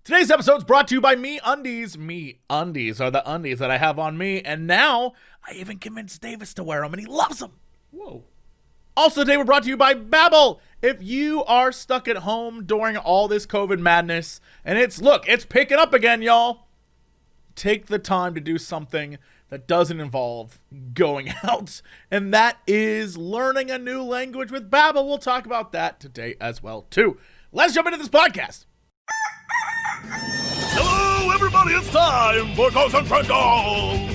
Today's episode is brought to you by Me Undies. Me Undies are the undies that I have on me, and now I even convinced Davis to wear them, and he loves them. Whoa. Also, today we're brought to you by Babbel. If you are stuck at home during all this COVID madness, and it's picking up again, y'all. Take the time to do something that doesn't involve going out, and that is learning a new language with Babbel. We'll talk about that today as well, too. Let's jump into this podcast. Hello, everybody! It's time for Kondo and Crendor.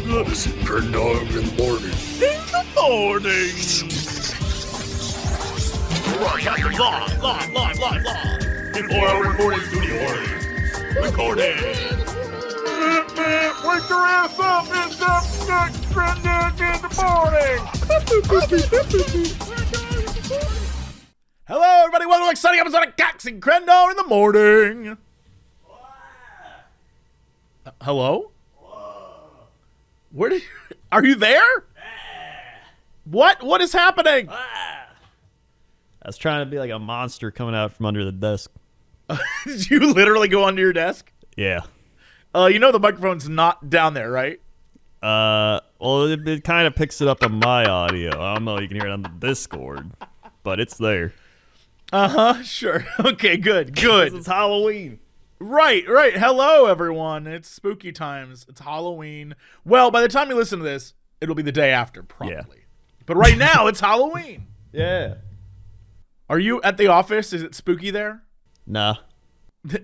Crendor in the morning. In the morning. Broadcasting live. In 4-hour recording studio. Recording. Wake your ass up! It's up next Crendor in the morning. Hello, everybody. Welcome to an exciting episode of Cox and Crendor in the morning. Hello? Where did you, are you there? What is happening? I was trying to be like a monster coming out from under the desk. Did you literally go under your desk? Yeah. You know the microphone's not down there, right? Well, it kind of picks it up on my audio. I don't know if you can hear it on the Discord, but it's there. Sure. Okay, good. It's Halloween. Right. Hello, everyone. It's spooky times. It's Halloween. Well, by the time you listen to this, it'll be the day after, probably. Yeah. But right now, it's Halloween. Yeah. Are you at the office? Is it spooky there? Nah.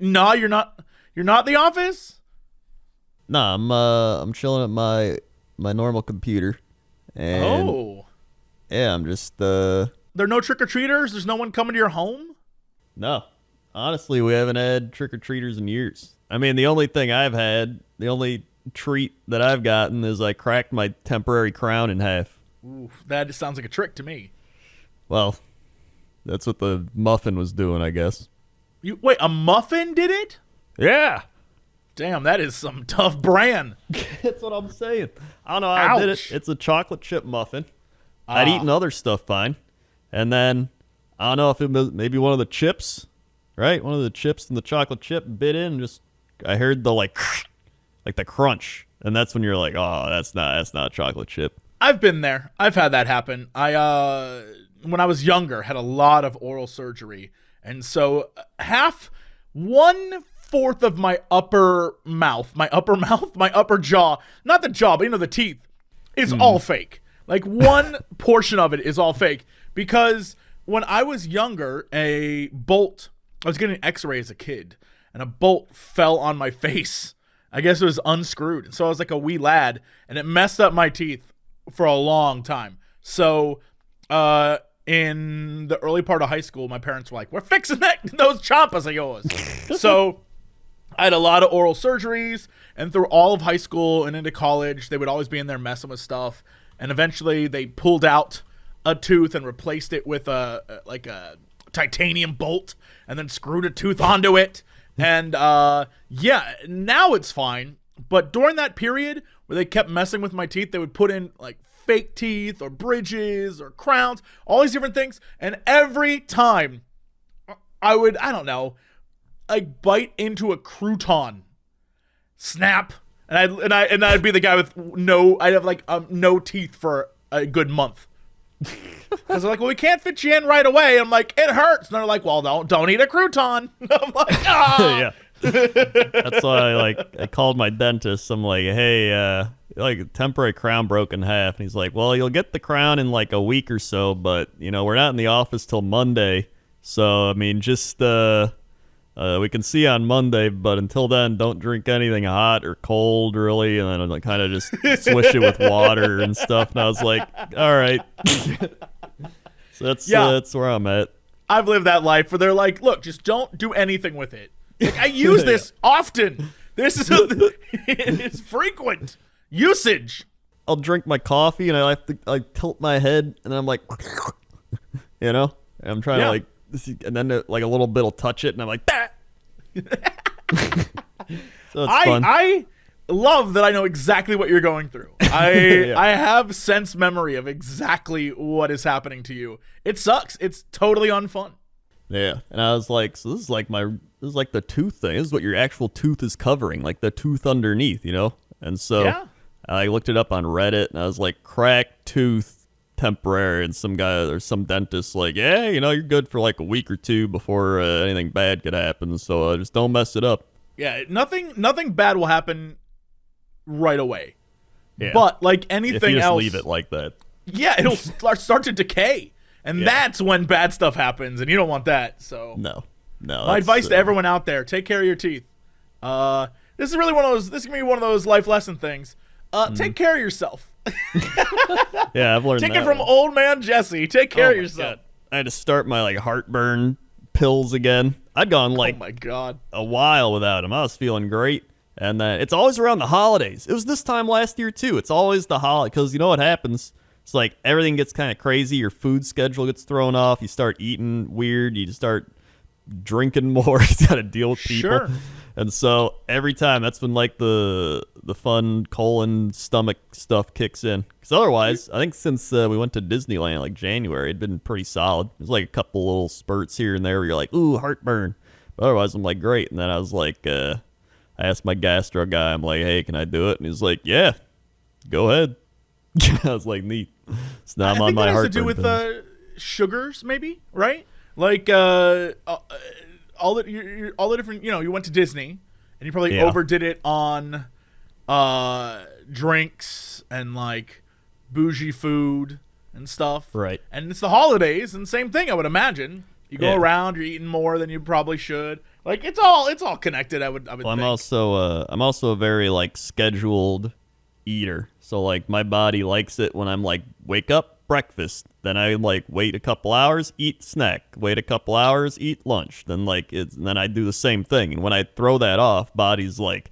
No, you're not. You're not at the office? Nah, I'm chilling at my normal computer. And yeah, I'm just There are no trick-or-treaters? There's no one coming to your home? No. Honestly, we haven't had trick-or-treaters in years. I mean, the only treat that I've gotten is I cracked my temporary crown in half. Ooh, that sounds like a trick to me. Well, that's what the muffin was doing, I guess. Wait, a muffin did it? Yeah. Damn, that is some tough brand. That's what I'm saying. I don't know how I did it. It's a chocolate chip muffin. I'd eaten other stuff fine. And then, I don't know if it was maybe one of the chips. Right, one of the chips and the chocolate chip bit in. I heard the like the crunch, and that's when you're like, oh, that's not a chocolate chip. I've been there. I've had that happen. I when I was younger, had a lot of oral surgery, and so 1/4 of my upper jaw, not the jaw, but the teeth, is all fake. Like one portion of it is all fake because when I was younger, I was getting an x-ray as a kid, and a bolt fell on my face. I guess it was unscrewed. And so I was like a wee lad, and it messed up my teeth for a long time. So in the early part of high school, my parents were like, we're fixing those chompas of yours. So I had a lot of oral surgeries, and through all of high school and into college, they would always be in there messing with stuff. And eventually they pulled out a tooth and replaced it with a titanium bolt and then screwed a tooth onto it. And now it's fine. But during that period where they kept messing with my teeth, they would put in like fake teeth or bridges or crowns, all these different things. And every time I would, bite into a crouton, snap, and I'd be the guy with I'd have no teeth for a good month. Because they're like, well, we can't fit you in right away. I'm like, it hurts. And they're like, well, don't eat a crouton. I'm like, yeah. That's why I called my dentist. I'm like, hey, temporary crown broke in half. And he's like, well, you'll get the crown in like a week or so, but we're not in the office till Monday. So I mean, just we can see on Monday, but until then, don't drink anything hot or cold, really. And then kind of just swish it with water and stuff. And I was like, all right. So that's where I'm at. I've lived that life where they're like, look, just don't do anything with it. Like, I use this often. This is it's frequent usage. I'll drink my coffee and I have to tilt my head and I'm like, and I'm trying to and then a little bit will touch it and I'm like, that. So it's fun. I love that I know exactly what you're going through. I have sense memory of exactly what is happening to you. It sucks. It's totally unfun. Yeah, and I was like, so this is like the tooth thing. This is what your actual tooth is covering, like the tooth underneath, you know? And so Yeah. I looked it up on Reddit, and I was like, cracked tooth temporary, and some guy or some dentist like, yeah, you know, you're good for like a week or two before anything bad could happen, so just don't mess it up. Yeah, nothing bad will happen right away. Yeah. But like If anything you just else, leave it like that. yeah, it'll start to decay. And Yeah. that's when bad stuff happens, and you don't want that. So No. my advice to everyone out there: take care of your teeth. This is really This is gonna be one of those life lesson things. Take care of yourself. Yeah, I've learned Take that it from one. old man Jesse. Take care Oh of my yourself. God. I had to start my like heartburn pills again. I'd gone like Oh my god. a while without them. I was feeling great. And then it's always around the holidays. It was this time last year too. It's always the holiday because you know what happens? It's like everything gets kind of crazy. Your food schedule gets thrown off. You start eating weird. You just start drinking more. You got to deal with people. Sure. And so every time, that's when like the fun colon stomach stuff kicks in. Because otherwise, I think since we went to Disneyland like January, it'd been pretty solid. There's like a couple little spurts here and there where you're like, ooh, heartburn. But otherwise, I'm like, great. And then I was like, I asked my gastro guy, I'm like, hey, can I do it? And he's like, yeah, go ahead. I was like, neat. So now I'm on my heartburn. I think that has to do with pills. sugars, maybe, right? Like all the different, you went to Disney, and you probably Yeah. overdid it on drinks and like bougie food and stuff. Right. And it's the holidays, and same thing, I would imagine. You go Yeah. around, you're eating more than you probably should. Like it's all connected. I would Well, think. I'm also a very like scheduled eater. So like my body likes it when I'm like wake up, breakfast, then I like wait a couple hours, eat snack, wait a couple hours, eat lunch, then and then I do the same thing. And when I throw that off, body's like,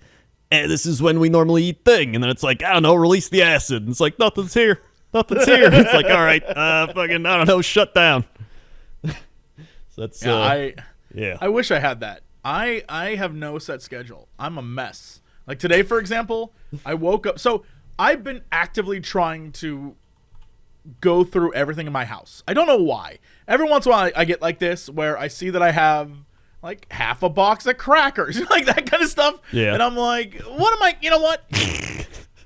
this is when we normally eat thing, and then it's like, I don't know, release the acid. And it's like nothing's here. It's like, all right, fucking I don't know, shut down. So that's yeah. I wish I had that. I have no set schedule. I'm a mess. Like today, for example, I woke up. So I've been actively trying to go through everything in my house. I don't know why. Every once in a while, I get like this where I see that I have like half a box of crackers, like that kind of stuff. Yeah. And I'm like, what am I? You know what?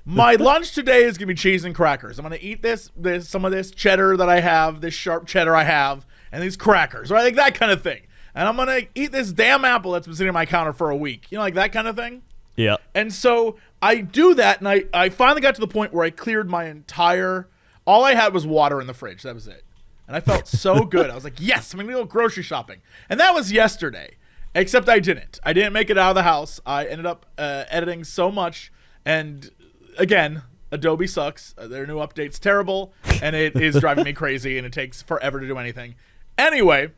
My lunch today is gonna be cheese and crackers. I'm gonna eat some of this cheddar that I have, this sharp cheddar I have, and these crackers, right? Like that kind of thing. And I'm gonna eat this damn apple that's been sitting on my counter for a week. You know, like that kind of thing. Yeah. And so I do that, and I finally got to the point where I cleared my all I had was water in the fridge. That was it. And I felt so good. I was like, yes, I'm going to go grocery shopping. And that was yesterday, except I didn't. I didn't make it out of the house. I ended up editing so much. And again, Adobe sucks. Their new update's terrible, and it is driving me crazy, and it takes forever to do anything. Anyway,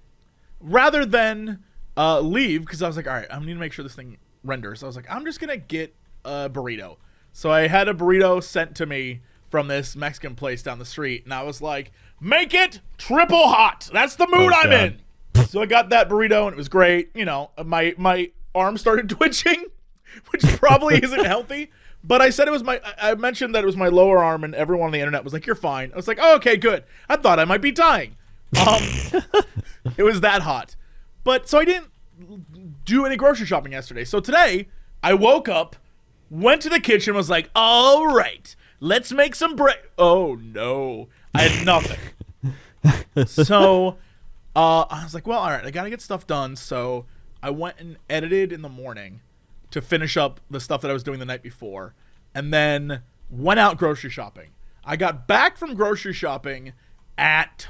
rather than leave, because I was like, all right, I need to make sure this thing renders. I was like, I'm just going to get a burrito. So I had a burrito sent to me from this Mexican place down the street, and I was like, make it triple hot. That's the mood I'm in. So I got that burrito, and it was great. You know, my arm started twitching, which probably isn't healthy. But I said I mentioned that it was my lower arm, and everyone on the internet was like, you're fine. I was like, oh, okay, good. I thought I might be dying. It was that hot. But so I didn't do any grocery shopping yesterday. So today I woke up, went to the kitchen, was like, all right, let's make some bread. Oh no, I had nothing. So I was like, well, all right, I gotta get stuff done. So I went and edited in the morning to finish up the stuff that I was doing the night before, and then went out grocery shopping. I got back from grocery shopping at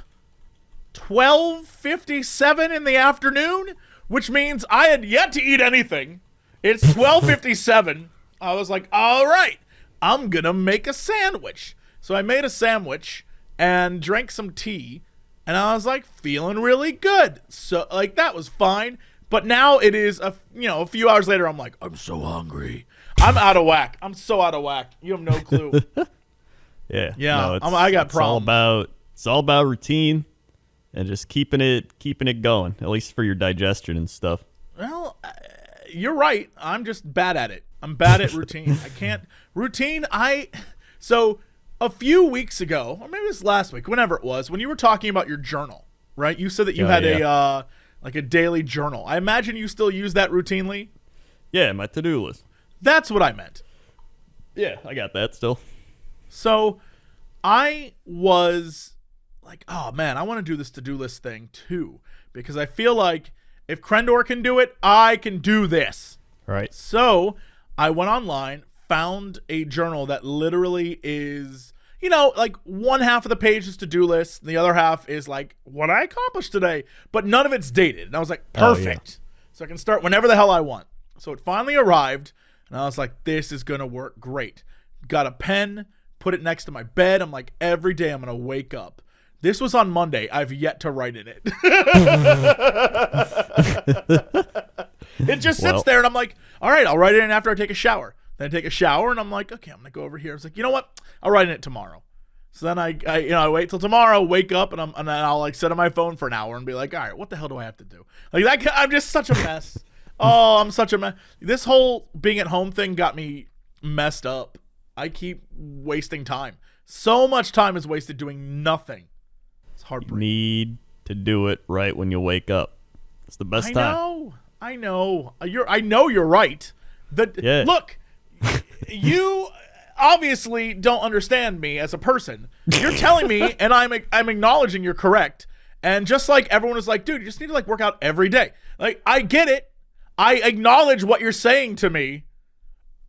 12:57 in the afternoon, which means I had yet to eat anything. It's 12:57. I was like, all right, I'm gonna make a sandwich. So I made a sandwich and drank some tea, and I was like feeling really good. So like that was fine. But now it is a few hours later. I'm like, I'm so hungry. I'm out of whack. I'm so out of whack. You have no clue. Yeah. Yeah, I got problems. It's all about routine and just keeping it going, at least for your digestion and stuff. Well, you're right. I'm just bad at it. I'm bad at routine. I can't routine. So a few weeks ago, or maybe it was last week, whenever it was, when you were talking about your journal, right? You said that you had like a daily journal. I imagine you still use that routinely. Yeah, my to-do list. That's what I meant. Yeah, I got that still. So I was like, oh man, I want to do this to-do list thing too, because I feel like if Crendor can do it, I can do this. Right. So I went online, found a journal that literally is, you know, like one half of the page is to-do list, and the other half is like what I accomplished today, but none of it's dated. And I was like, perfect. So I can start whenever the hell I want. So it finally arrived, and I was like, this is going to work great. Got a pen, put it next to my bed. I'm like, every day I'm going to wake up. This was on Monday. I've yet to write in it. It just sits there, and I'm like, all right, I'll write it in after I take a shower. Then I take a shower, and I'm like, okay, I'm going to go over here. I was like, you know what? I'll write in it tomorrow. So then I wait till tomorrow, wake up, and then I'll like sit on my phone for an hour and be like, all right, what the hell do I have to do? Like that, I'm just such a mess. Oh, I'm such a mess. This whole being at home thing got me messed up. I keep wasting time. So much time is wasted doing nothing. It's heartbreaking. You need to do it right when you wake up. It's the best time. I know. I know you're right. Look, you obviously don't understand me as a person. You're telling me, and I'm acknowledging you're correct. And just like everyone is like, dude, you just need to like work out every day. Like, I get it. I acknowledge what you're saying to me.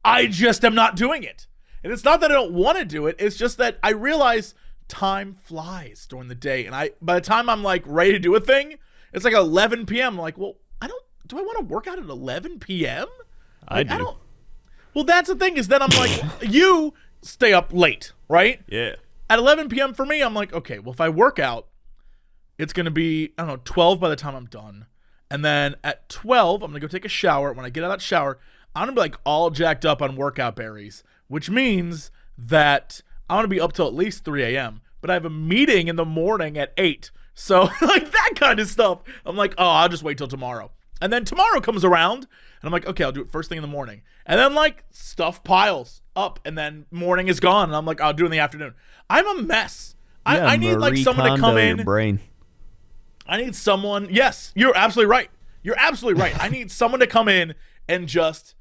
I just am not doing it. And it's not that I don't want to do it. It's just that I realize time flies during the day. And by the time I'm like ready to do a thing, it's like 11 p.m. I'm like, well, do I want to work out at 11 p.m.? Like, I do. Well, that's the thing is then I'm like, you stay up late, right? Yeah. At 11 p.m. for me, I'm like, okay, well, if I work out, it's going to be, 12 by the time I'm done. And then at 12, I'm going to go take a shower. When I get out of that shower, I'm going to be like all jacked up on workout berries, which means that I'm going to be up till at least 3 a.m. But I have a meeting in the morning at 8. So like that kind of stuff. I'm like, oh, I'll just wait till tomorrow. And then tomorrow comes around, and I'm like, okay, I'll do it first thing in the morning. And then like stuff piles up, and then morning is gone, and I'm like, I'll do it in the afternoon. I'm a mess. I need like someone to come in. Your brain. I need someone. Yes, you're absolutely right. You're absolutely right. I need someone to come in and just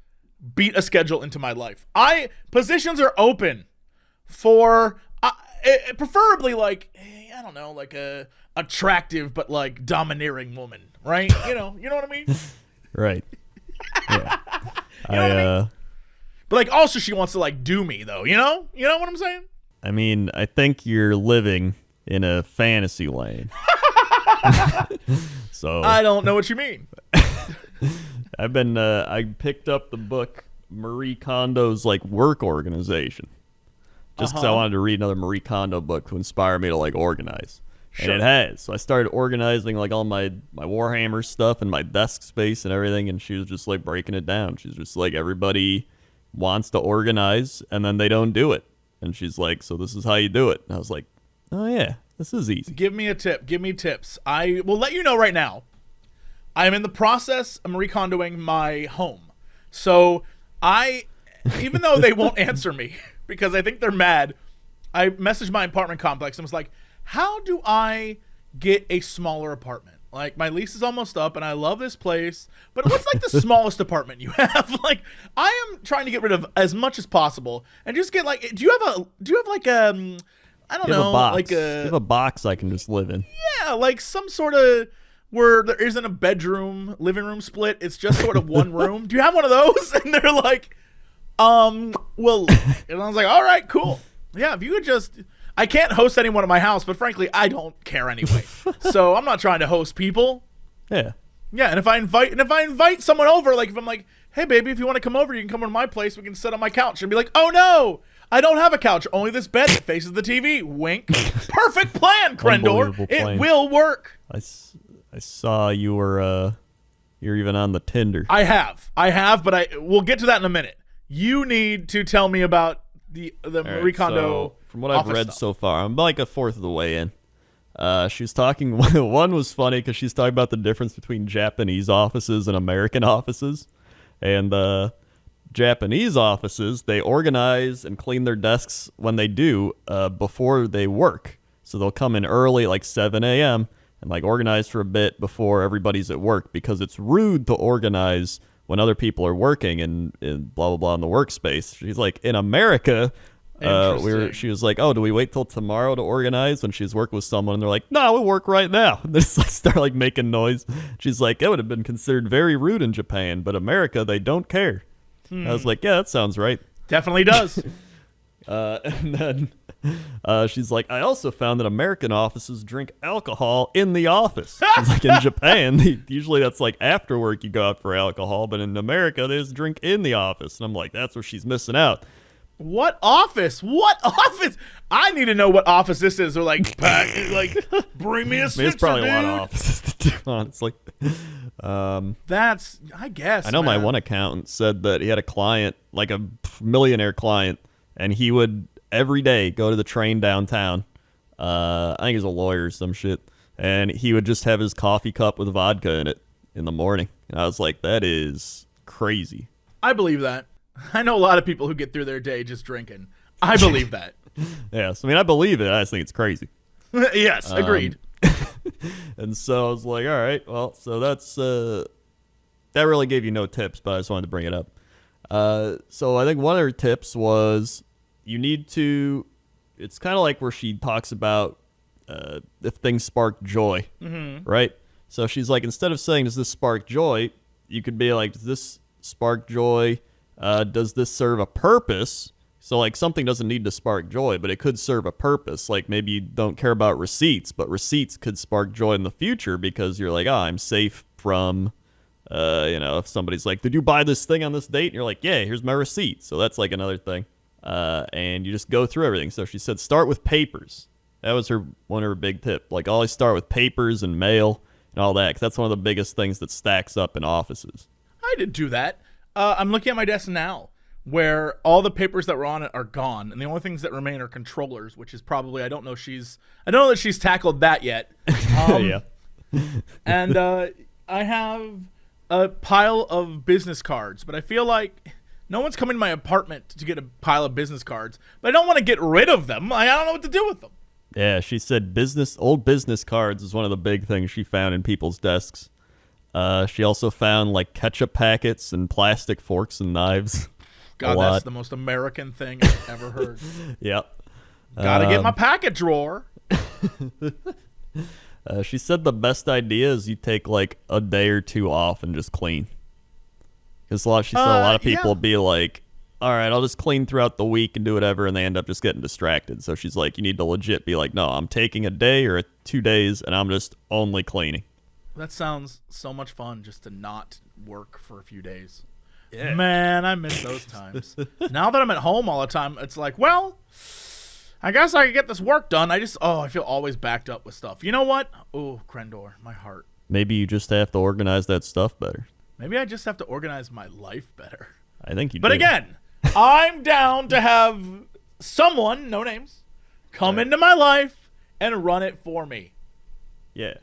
beat a schedule into my life. Positions are open for preferably like, I don't know, like a attractive but like domineering woman, right? You know what I mean? Right. Yeah. You know what I mean? But like also she wants to like do me though, you know what I'm saying? I mean, I think you're living in a fantasy land. So I don't know what you mean. I picked up the book Marie Kondo's like work organization just because I wanted to read another Marie Kondo book to inspire me to like organize. Sure. And it has. So I started organizing like all my Warhammer stuff and my desk space and everything, and she was just like breaking it down. She's just like, everybody wants to organize and then they don't do it. And she's like, so this is how you do it. And I was like, oh yeah, this is easy. Give me a tip. Give me tips. I will let you know right now. I'm in the process of Marie Kondoing my home. So even though they won't answer me because I think they're mad, I messaged my apartment complex and was like, how do I get a smaller apartment? Like, my lease is almost up and I love this place, but what's like the smallest apartment you have? Like, I am trying to get rid of as much as possible and just get like, do you have like I don't know, like you have a box I can just live in. Yeah, like some sort of where there isn't a bedroom, living room split. It's just sort of one room. Do you have one of those? And they're like, well, and I was like, all right, cool. Yeah, if you could just, I can't host anyone at my house, but frankly, I don't care anyway. So I'm not trying to host people. Yeah. Yeah, and if I invite someone over, like if I'm like, hey baby, if you want to come over, you can come to my place. We can sit on my couch and be like, oh no, I don't have a couch, only this bed that faces the TV. Wink. Perfect plan, Crendor. It will work. I saw you're even on the Tinder. I have, but we'll get to that in a minute. You need to tell me about the Marie Kondo. So from what I've read so far, I'm like a fourth of the way in. She was talking. One was funny because she's talking about the difference between Japanese offices and American offices, and Japanese offices, they organize and clean their desks when they do before they work. So they'll come in early, like 7 a.m. and like organize for a bit before everybody's at work, because it's rude to organize when other people are working and blah blah blah in the workspace. She's like, in America, she was like, oh, do we wait till tomorrow to organize, when she's working with someone, and they're like, no, we'll work right now. And they just like start like making noise. She's like, it would have been considered very rude in Japan, but America, they don't care. I was like, yeah, that sounds right. Definitely does. And then she's like, I also found that American offices drink alcohol in the office. She's like, in Japan, usually that's like after work you go out for alcohol, but in America, they just drink in the office. And I'm like, that's where she's missing out. What office? What office? I need to know what office this is. Or like, bring me a sixer, It's probably dude. a lot of offices to do, honestly. That's, I guess. I know my one accountant said that he had a client, like a millionaire client, and he would every day go to the train downtown. I think he's a lawyer or some shit. And he would just have his coffee cup with vodka in it in the morning. And I was like, that is crazy. I believe that. I know a lot of people who get through their day just drinking. I believe that. Yes. I mean, I believe it. I just think it's crazy. Yes, agreed. And so I was like, all right, well, so that's that really gave you no tips, but I just wanted to bring it up. So I think one of her tips was you need to, it's kind of like where she talks about if things spark joy, right? So she's like, instead of saying, does this spark joy, you could be like, does this spark joy? Does this serve a purpose? So like something doesn't need to spark joy, but it could serve a purpose. Like maybe you don't care about receipts, but receipts could spark joy in the future because you're like, oh, I'm safe from, if somebody's like, did you buy this thing on this date? And you're like, yeah, here's my receipt. So that's like another thing. And you just go through everything. So she said, start with papers. That was one of her big tip. Like always start with papers and mail and all that, because that's one of the biggest things that stacks up in offices. I did do that. I'm looking at my desk now, where all the papers that were on it are gone, and the only things that remain are controllers, which is probably I don't know that she's tackled that yet. Yeah. And I have a pile of business cards, but I feel like no one's coming to my apartment to get a pile of business cards, but I don't want to get rid of them. I don't know what to do with them. Yeah, she said old business cards is one of the big things she found in people's desks. She also found like ketchup packets and plastic forks and knives. God, that's the most American thing I've ever heard. Yep. Gotta get my packet drawer. She said the best idea is you take like a day or two off and just clean. Because she said a lot of people be like, all right, I'll just clean throughout the week and do whatever, and they end up just getting distracted. So she's like, you need to legit be like, no, I'm taking a day or 2 days, and I'm just only cleaning. That sounds so much fun, just to not work for a few days. Yeah. Man, I miss those times. Now that I'm at home all the time, it's like, well, I guess I could get this work done. I feel always backed up with stuff. You know what? Oh, Crendor, my heart. Maybe you just have to organize that stuff better. Maybe I just have to organize my life better. I think you do. But again, I'm down to have someone, no names, come into my life and run it for me. Yeah.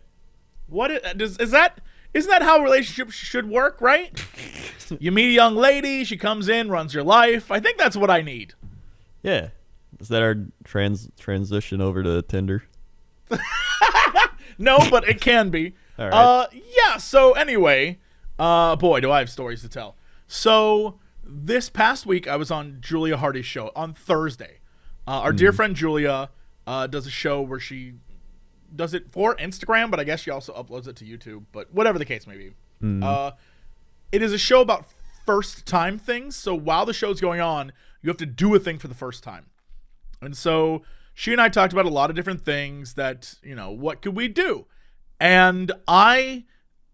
Isn't that how relationships should work, right? You meet a young lady, she comes in, runs your life. I think that's what I need. Yeah. Is that our transition over to Tinder? No, but it can be. All right. Yeah, so anyway, boy, do I have stories to tell. So this past week, I was on Julia Hardy's show on Thursday. Our dear friend Julia does a show where she does it for Instagram, but I guess she also uploads it to YouTube. But whatever the case may be. It is a show about first-time things. So while the show's going on, you have to do a thing for the first time. And so she and I talked about a lot of different things that, what could we do? And I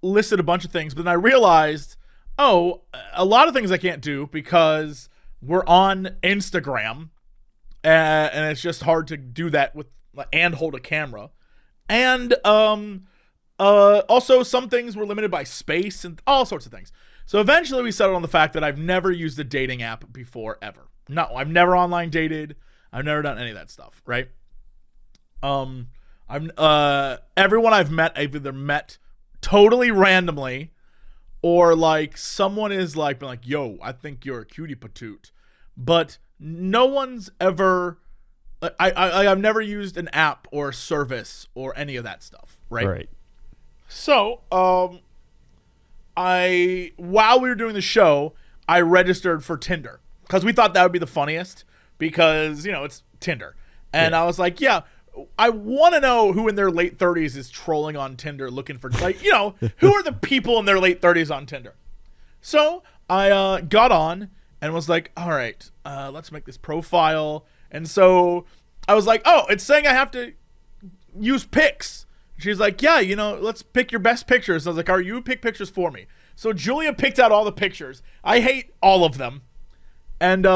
listed a bunch of things, but then I realized, a lot of things I can't do because we're on Instagram, and it's just hard to do that and hold a camera. And also some things were limited by space and all sorts of things. So eventually we settled on the fact that I've never used a dating app before, ever. No, I've never online dated. I've never done any of that stuff, right? Everyone I've either met totally randomly, or like someone is like been like, yo, I think you're a cutie patoot. But no one's ever I've never used an app or a service or any of that stuff, right? Right. So, while we were doing the show, I registered for Tinder because we thought that would be the funniest because, it's Tinder. And I was like, yeah, I want to know who in their late 30s is trolling on Tinder looking for, who are the people in their late 30s on Tinder? So I got on and was like, all right, let's make this profile. And so I was like, oh, it's saying I have to use pics. She's like, yeah, let's pick your best pictures. I was like, all right, you pick pictures for me. So Julia picked out all the pictures. I hate all of them. And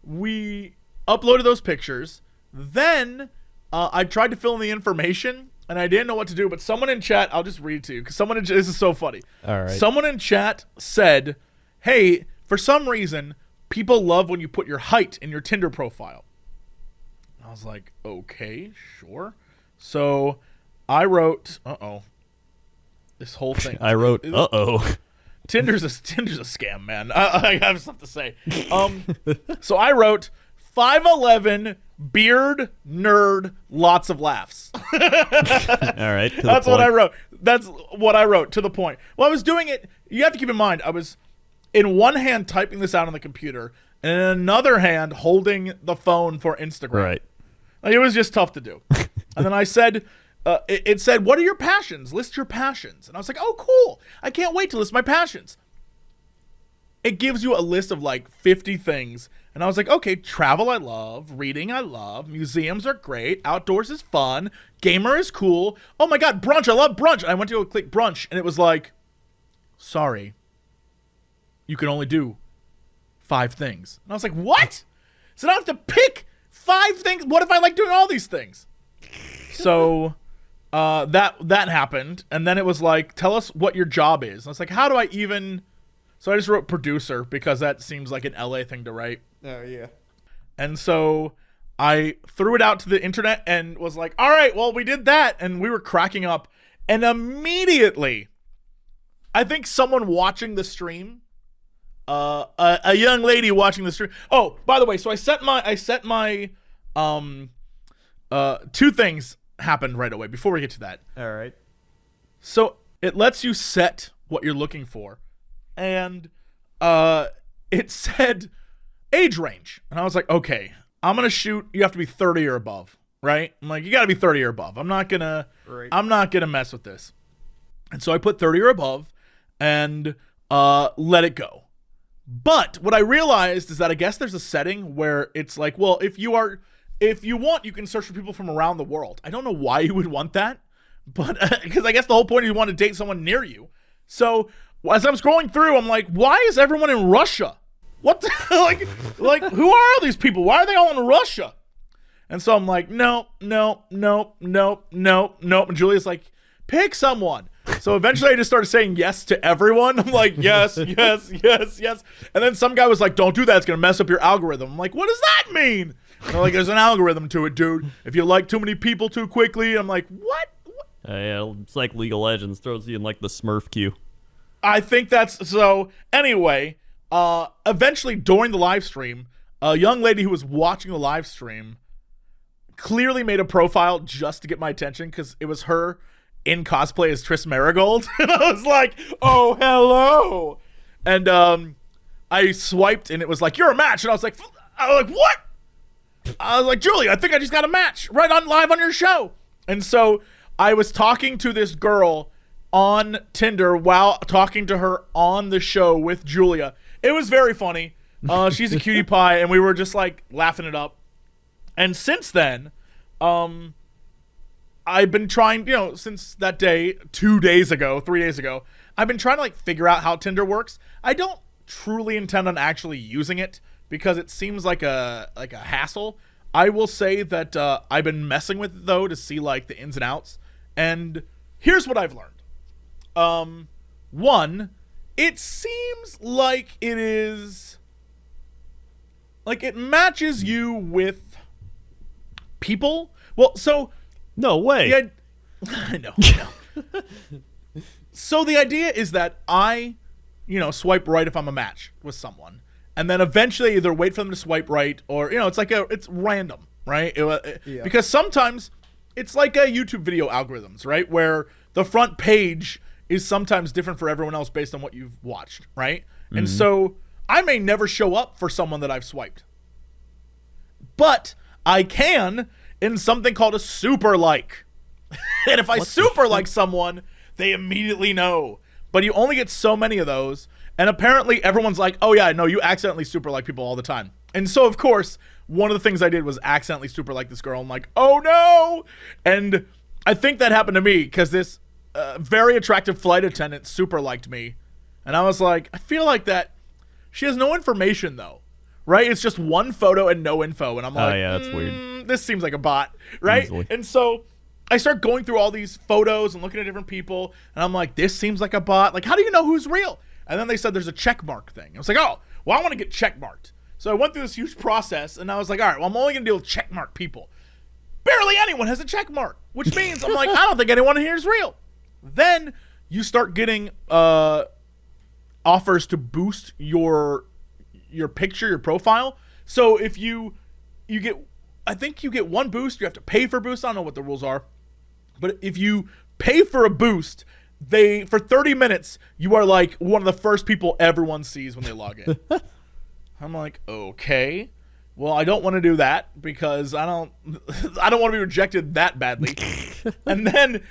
we uploaded those pictures. Then I tried to fill in the information, and I didn't know what to do. But someone in chat, I'll just read it to you, because this is so funny. All right. Someone in chat said, hey, for some reason, people love when you put your height in your Tinder profile. I was like, okay, sure. So I wrote, this whole thing. I wrote, Tinder's a scam, man. I have stuff to say. So I wrote 5'11", beard, nerd, lots of laughs. All right. That's what I wrote. That's what I wrote, to the point. Well, I was doing it. You have to keep in mind, I was in one hand typing this out on the computer, and in another hand holding the phone for Instagram. Right. Like, it was just tough to do. And then I said, it said, what are your passions? List your passions. And I was like, oh, cool. I can't wait to list my passions. It gives you a list of like 50 things. And I was like, okay, travel I love, reading I love, museums are great, outdoors is fun, gamer is cool. Oh my God, brunch, I love brunch. And I went to go click brunch, and it was like, sorry, you can only do 5 things. And I was like, what? So now I have to pick 5 things? What if I like doing all these things? So that happened. And then it was like, tell us what your job is. And I was like, how do I even... So I just wrote producer because that seems like an LA thing to write. Oh, yeah. And so I threw it out to the internet and was like, all right, well, we did that. And we were cracking up. And immediately, I think someone watching the stream, a young lady watching the stream. Oh, by the way, so I set my 2 things happened right away before we get to that. All right. So it lets you set what you're looking for. And it said age range. And I was like, okay, I'm going to shoot. You have to be 30 or above, right? I'm like, you got to be 30 or above. I'm not going to mess with this. And so I put 30 or above and let it go. But what I realized is that I guess there's a setting where it's like, well, if you want, you can search for people from around the world. I don't know why you would want that, but because I guess the whole point is you want to date someone near you. So as I'm scrolling through, I'm like, why is everyone in Russia? What the, like who are all these people? Why are they all in Russia? And so I'm like, no. And Julia's like, pick someone. So eventually I just started saying yes to everyone. I'm like, yes. And then some guy was like, don't do that. It's going to mess up your algorithm. I'm like, what does that mean? And they're like, there's an algorithm to it, dude. If you like too many people too quickly. I'm like, what? Yeah, it's like League of Legends. Throws you in like the Smurf queue. I think that's so. Anyway, eventually during the live stream, a young lady who was watching the live stream clearly made a profile just to get my attention because it was her in cosplay as Triss Marigold. And I was like, oh, hello. And I swiped and it was like, you're a match. And I was like, what? I was like, Julie, I think I just got a match right on live on your show. And so I was talking to this girl on Tinder while talking to her on the show with Julia. It was very funny. She's a cutie pie, and we were just like laughing it up. And since then, I've been trying, since that day, 3 days ago, I've been trying to like figure out how Tinder works. I don't truly intend on actually using it because it seems like a hassle. I will say that I've been messing with it though to see like the ins and outs. And here's what I've learned. One, it seems like it is like it matches you with people. Well, so no way. I know. So the idea is that I, swipe right if I'm a match with someone, and then eventually either wait for them to swipe right or it's random, right? Because sometimes it's like a YouTube video algorithms, right? Where the front page is sometimes different for everyone else based on what you've watched, right? And so I may never show up for someone that I've swiped. But I can in something called a super like. And if I super like someone, they immediately know. But you only get so many of those. And apparently everyone's like, oh yeah, no, you accidentally super like people all the time. And so, of course, one of the things I did was accidentally super like this girl. I'm like, oh no. And I think that happened to me because this very attractive flight attendant super liked me. And I was like, I feel like that she has no information though, right? It's just one photo and no info. And I'm like, yeah, that's weird. This seems like a bot, right? Easily. And so I start going through all these photos and looking at different people. And I'm like, this seems like a bot. Like, how do you know who's real? And then they said there's a check mark thing. I was like, oh, well, I want to get check marked. So I went through this huge process and I was like, all right, well, I'm only going to deal with check mark people. Barely anyone has a check mark, which means I'm like, I don't think anyone here is real. Then you start getting offers to boost your picture, your profile. So if you get, I think you get one boost, you have to pay for boost. I don't know what the rules are, but if you pay for a boost, for 30 minutes, you are like one of the first people everyone sees when they log in. I'm like, okay, well, I don't want to do that because I don't want to be rejected that badly. and then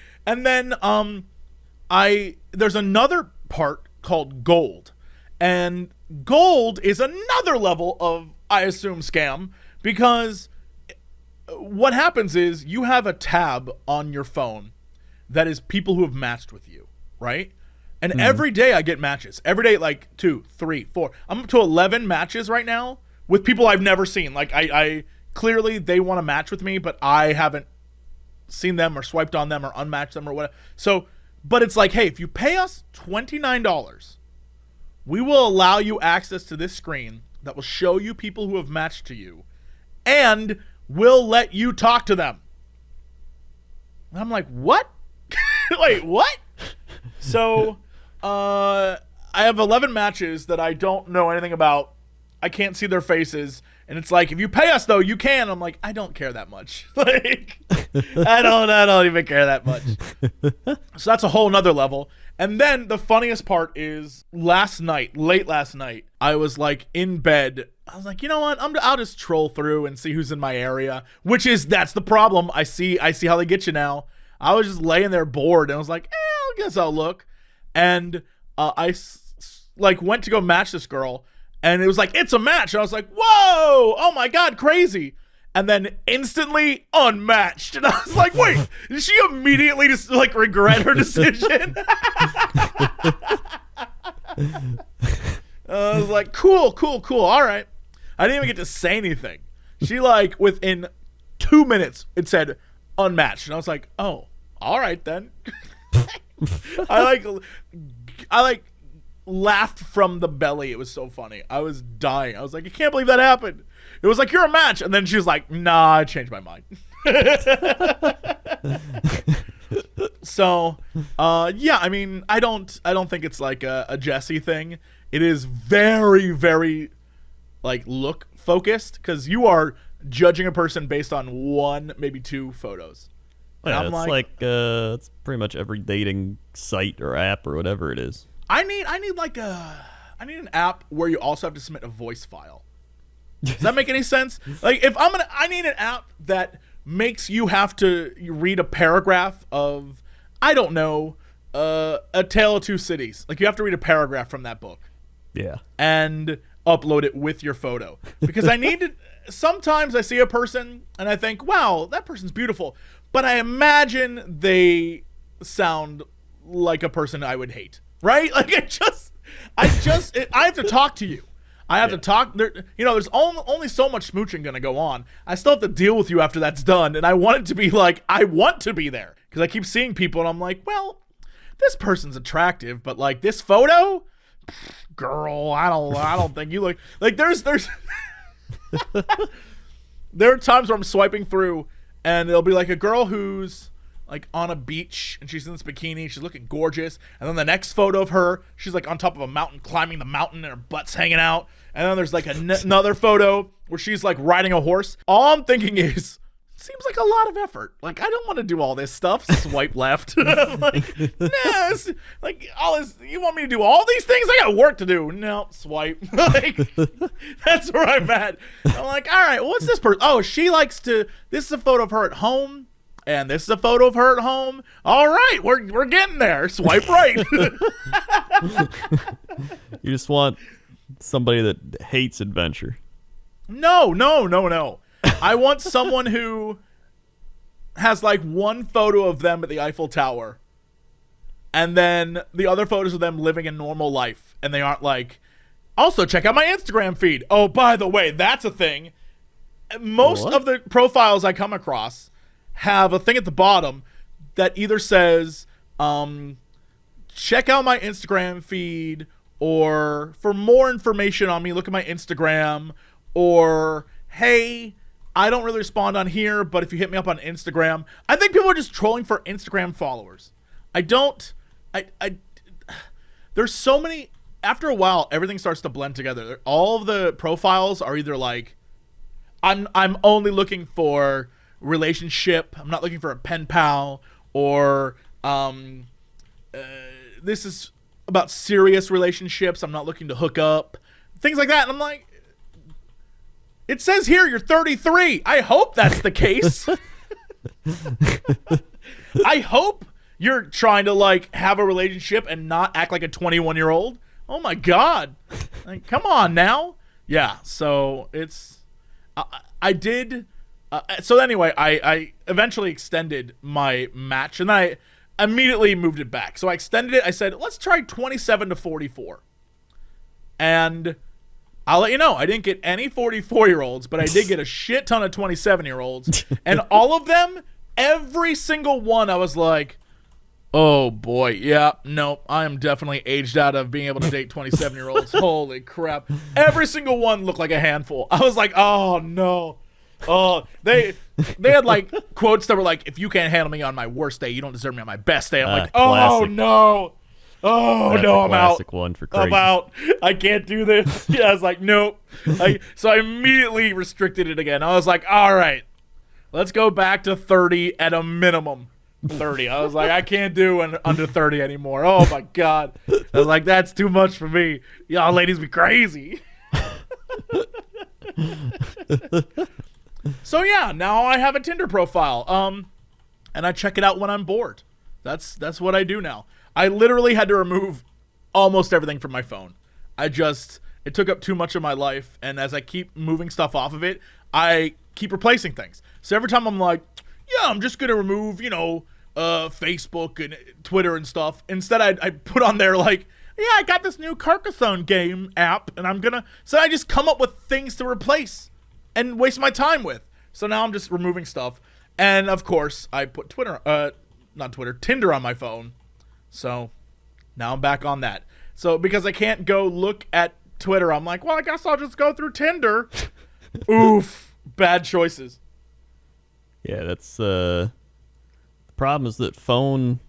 there's another part called gold, and gold is another level of, I assume, scam, because what happens is you have a tab on your phone that is people who have matched with you, right? And every day I get matches. Every day, like 2, 3, 4. I'm up to 11 matches right now with people I've never seen. Like, I clearly, they want to match with me, but I haven't seen them or swiped on them or unmatched them or whatever. So, but it's like, hey, if you pay us $29, we will allow you access to this screen that will show you people who have matched to you, and we'll let you talk to them. And I'm like, what? Wait, what? So, I have 11 matches that I don't know anything about. I can't see their faces. And it's like, if you pay us, though, you can. I'm like, I don't care that much. Like, I don't even care that much. So that's a whole nother level. And then the funniest part is late last night, I was like in bed. I was like, you know what? I'll just troll through and see who's in my area, that's the problem. I see how they get you now. I was just laying there bored and I was like, I guess I'll look. And I went to go match this girl, and it was like, it's a match. And I was like, whoa, oh my God, crazy. And then instantly unmatched. And I was like, wait, did she immediately just like regret her decision? I was like, cool. All right. I didn't even get to say anything. She like within 2 minutes, it said unmatched. And I was like, oh, all right then. I laughed from the belly. It was so funny. I was dying. I was like, I can't believe that happened. It was like, you're a match. And then she was like, nah, I changed my mind. So, yeah, I mean, I don't think it's like a Jesse thing. It is very, very like look focused, because you are judging a person based on 1, maybe 2 photos. Yeah, it's like it's pretty much every dating site or app or whatever it is. I need an app where you also have to submit a voice file. Does that make any sense? Like, if I need an app that makes you have to read a paragraph of, I don't know, A Tale of Two Cities. Like, you have to read a paragraph from that book. Yeah. And upload it with your photo. Because I need to, sometimes I see a person and I think, wow, that person's beautiful. But I imagine they sound like a person I would hate. Right? Like, I have to talk to you. I have to talk. There's only so much smooching going to go on. I still have to deal with you after that's done. And I want it to be like, I want to be there. Because I keep seeing people and I'm like, well, this person's attractive. But like this photo, girl, I don't think you look. Like there's there are times where I'm swiping through and it'll be like a girl who's like on a beach and she's in this bikini, she's looking gorgeous, and then the next photo of her, she's like on top of a mountain, climbing the mountain, and her butt's hanging out, and then there's like another photo where she's like riding a horse. All I'm thinking is, seems like a lot of effort. Like, I don't want to do all this stuff. Swipe left. Like, nah, like, all this, you want me to do all these things? I got work to do. No, swipe. Like, that's where I'm at. I'm like, all right, what's this person? Oh, she likes to, this is a photo of her at home, and this is a photo of her at home. All right, we're getting there. Swipe right. You just want somebody that hates adventure. No. I want someone who has like one photo of them at the Eiffel Tower, and then the other photos of them living a normal life, and they aren't like, also check out my Instagram feed. Oh, by the way, that's a thing. Most of the profiles I come across have a thing at the bottom that either says, check out my Instagram feed, or for more information on me, look at my Instagram, or hey, I don't really respond on here, but if you hit me up on Instagram. I think people are just trolling for Instagram followers. There's so many, after a while, everything starts to blend together. All of the profiles are either like, I'm only looking for relationship, I'm not looking for a pen pal, or this is about serious relationships, I'm not looking to hook up, things like that. And I'm like, it says here you're 33. I hope that's the case. I hope you're trying to like have a relationship and not act like a 21-year-old. Oh my God. Like, come on now. Yeah. So it's, I did. So anyway, I eventually extended my match, and I immediately moved it back. So I extended it. I said, let's try 27 to 44. And I'll let you know, I didn't get any 44-year-olds, but I did get a shit ton of 27-year-olds. And all of them, every single one, I was like, oh boy, yeah, nope, I am definitely aged out of being able to date 27-year-olds. Holy crap. Every single one looked like a handful. I was like, oh no. Oh, they had like quotes that were like, if you can't handle me on my worst day, you don't deserve me on my best day. I'm like, classic. oh no. Oh, That's no, a I'm out. classic one for CRAY. I'm out. I can't do this. Yeah, I was like, nope. So I immediately restricted it again. I was like, all right, let's go back to 30 at a minimum. 30. I was like, I can't do under 30 anymore. Oh, my God. I was like, that's too much for me. Y'all ladies be crazy. So, yeah, now I have a Tinder profile. And I check it out when I'm bored. That's what I do now. I literally had to remove almost everything from my phone. It took up too much of my life, and as I keep moving stuff off of it, I keep replacing things. So every time I'm like, yeah, I'm just gonna remove, Facebook and Twitter and stuff. Instead, I put on there like, yeah, I got this new Carcassonne game app, and so I just come up with things to replace and waste my time with. So now I'm just removing stuff, and of course, I put Tinder on my phone. So now I'm back on that. So because I can't go look at Twitter, I'm like, well, I guess I'll just go through Tinder. Oof. Bad choices. Yeah, that's the problem is that phone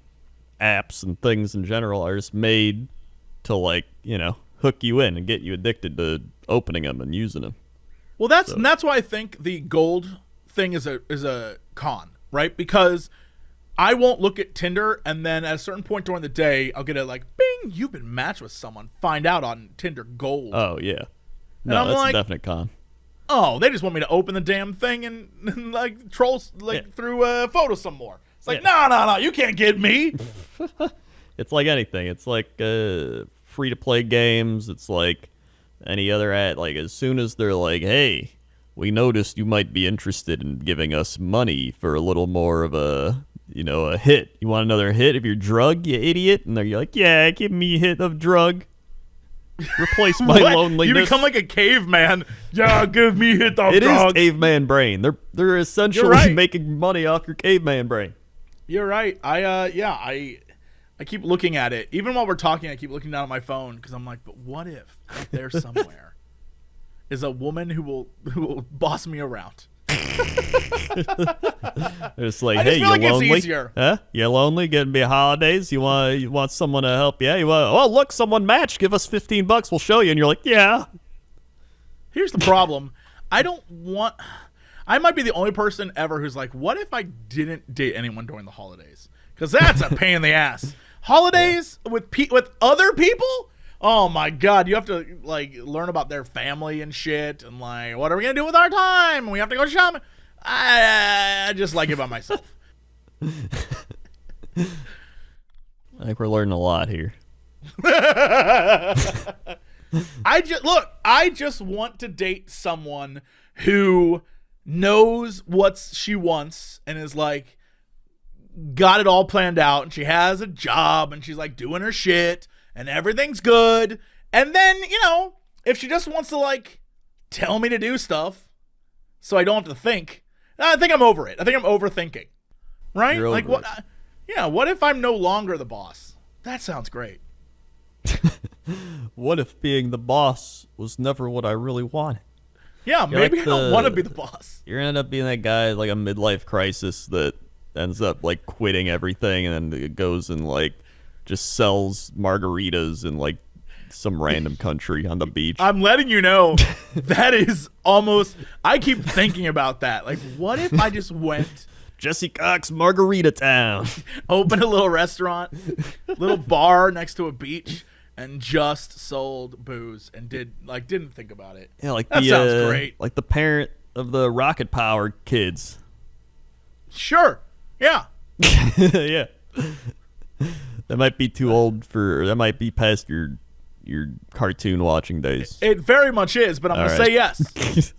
apps and things in general are just made to hook you in and get you addicted to opening them and using them. Well, that's why I think the gold thing is a con, right? Because I won't look at Tinder, and then at a certain point during the day, I'll get a bing, you've been matched with someone. Find out on Tinder Gold. Oh, yeah. No, that's a definite con. Oh, they just want me to open the damn thing and troll through photos some more. It's like, no, you can't get me. It's like anything. It's like free-to-play games. It's like any other ad. Like, as soon as they're like, hey, we noticed you might be interested in giving us money for a little more of a hit. You want another hit of your drug, you idiot? And you're like, yeah, give me a hit of drug. Replace my loneliness. You become like a caveman. Yeah, give me a hit of It drug. is caveman brain. They're essentially making money off your caveman brain. You're right. I keep looking at it. Even while we're talking, I keep looking down at my phone because I'm like, but what if out there somewhere is a woman who will boss me around? It's like, hey, you lonely? It's easier. Huh? You lonely? Getting to be holidays? You want someone to help you? Look, someone matched. Give us $15. We'll show you. And you're like, yeah. Here's the problem. I don't want I might be the only person ever who's like, what if I didn't date anyone during the holidays? Because that's a pain in the ass. Holidays with other people? Oh my God, you have to like learn about their family and shit, and like, what are we gonna do with our time? We have to go shopping. I just like it by myself. I think we're learning a lot here. I just want to date someone who knows what she wants and is like got it all planned out, and she has a job and she's like doing her shit and everything's good. And then, if she just wants to like tell me to do stuff so I don't have to think, I think I'm over it. I think I'm overthinking. Right? You're like over what? it. Yeah. What if I'm no longer the boss? That sounds great. What if being the boss was never what I really wanted? Yeah, maybe I don't want to be the boss. You're gonna end up being that guy like a midlife crisis that ends up like quitting everything and then it goes and like just sells margaritas in like some random country on the beach. I'm letting you know that is almost. I keep thinking about that. Like, what if I just went, Jesse Cox Margarita Town, opened a little restaurant, little bar next to a beach, and just sold booze and didn't think about it. Yeah, like that sounds great. Like the parent of the rocket powered kids. Sure. Yeah. Yeah. That might be too old for. That might be past your cartoon watching days. It very much is, but I'm All gonna right. say yes.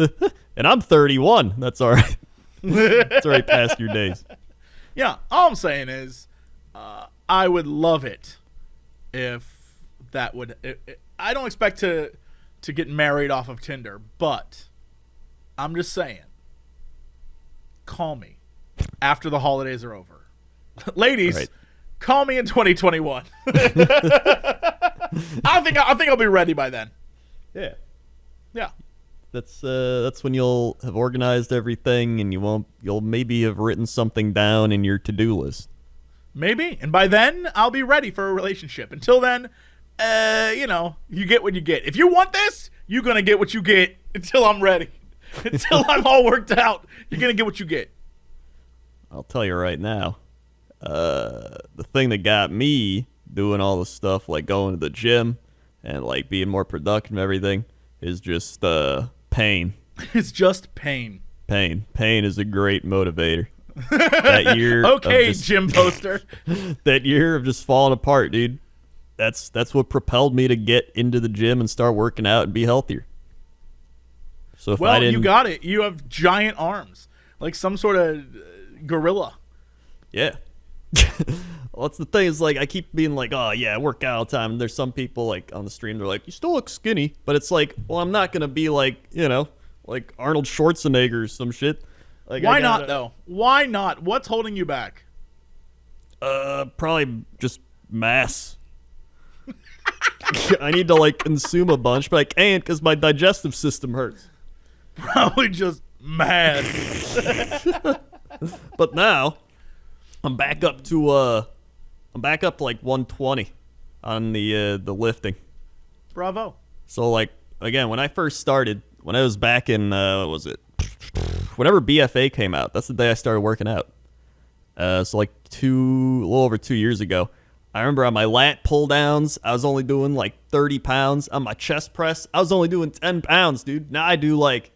And I'm 31. That's all right. It's already past your days. Yeah. All I'm saying is, I would love it if that would. I don't expect to get married off of Tinder, but I'm just saying. Call me after the holidays are over, ladies. Right. Call me in 2021. I think I'll be ready by then. Yeah. Yeah. That's when you'll have organized everything and you'll maybe have written something down in your to-do list. Maybe. And by then I'll be ready for a relationship. Until then, you get what you get. If you want this, you're going to get what you get until I'm ready. Until I'm all worked out, you're going to get what you get. I'll tell you right now. The thing that got me doing all the stuff like going to the gym and like being more productive and everything is just pain. It's just pain. Pain is a great motivator. That year okay, gym poster. That year of just falling apart, dude. That's what propelled me to get into the gym and start working out and be healthier. So if I didn't, you got it. You have giant arms, like some sort of gorilla. Yeah. Well, that's the thing is like I keep being like, oh yeah, I work out all the time. And there's some people like on the stream, they're like, you still look skinny, but it's like, well, I'm not gonna be like, like Arnold Schwarzenegger or some shit. Like, why not though? Why not? What's holding you back? Probably just mass. I need to like consume a bunch, but I can't because my digestive system hurts. Probably just mad. But now I'm back up to like 120 on the lifting. Bravo. So like again, when I first started, when I was back in what was it? Whenever BFA came out, that's the day I started working out. So like a little over 2 years ago. I remember on my lat pull downs, I was only doing like 30 pounds. On my chest press, I was only doing 10 pounds, dude. Now I do like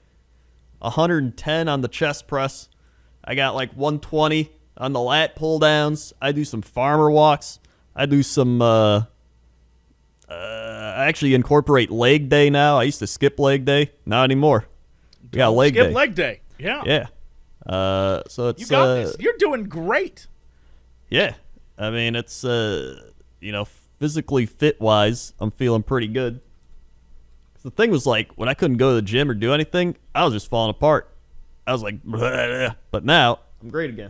110 on the chest press. I got like 120 on the lat pull downs. I do some farmer walks. I do some, I actually incorporate leg day now. I used to skip leg day. Not anymore. We got leg day. Skip leg day. Yeah. Yeah. So it's, you got this. You're doing great. Yeah. I mean, it's, physically fit-wise, I'm feeling pretty good. The thing was, like, when I couldn't go to the gym or do anything, I was just falling apart. I was like, blah, blah, blah. But now, I'm great again.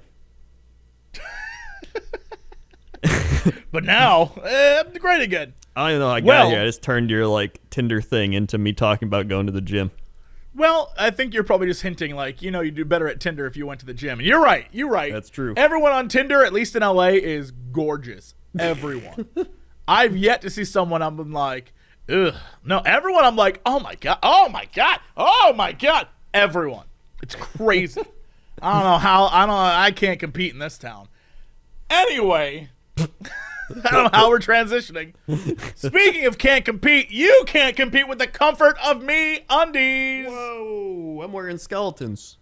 But now, I'm great again. I don't even know how I got here. I just turned your, like, Tinder thing into me talking about going to the gym. Well, I think you're probably just hinting like, you do better at Tinder if you went to the gym. And you're right. That's true. Everyone on Tinder, at least in LA, is gorgeous. Everyone. I've yet to see someone I'm like, ugh. No, everyone I'm like, oh my God, oh my God, oh my God. Everyone. It's crazy. I can't compete in this town. Anyway, I don't know how we're transitioning. Speaking of can't compete, you can't compete with the comfort of me undies. Whoa, I'm wearing skeletons.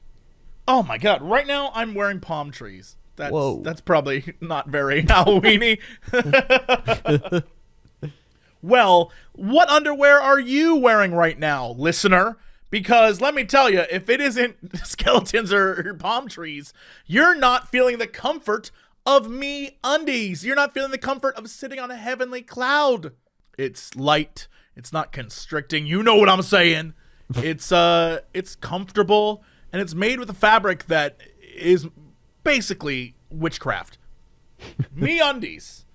Oh my god, right now I'm wearing palm trees. Whoa. That's probably not very Halloween-y. Well, what underwear are you wearing right now, listener? Because let me tell you, if it isn't skeletons or palm trees, you're not feeling the comfort of me undies. You're not feeling the comfort of sitting on a heavenly cloud. It's light. It's not constricting. You know what I'm saying. It's comfortable, and it's made with a fabric that is basically witchcraft. Me undies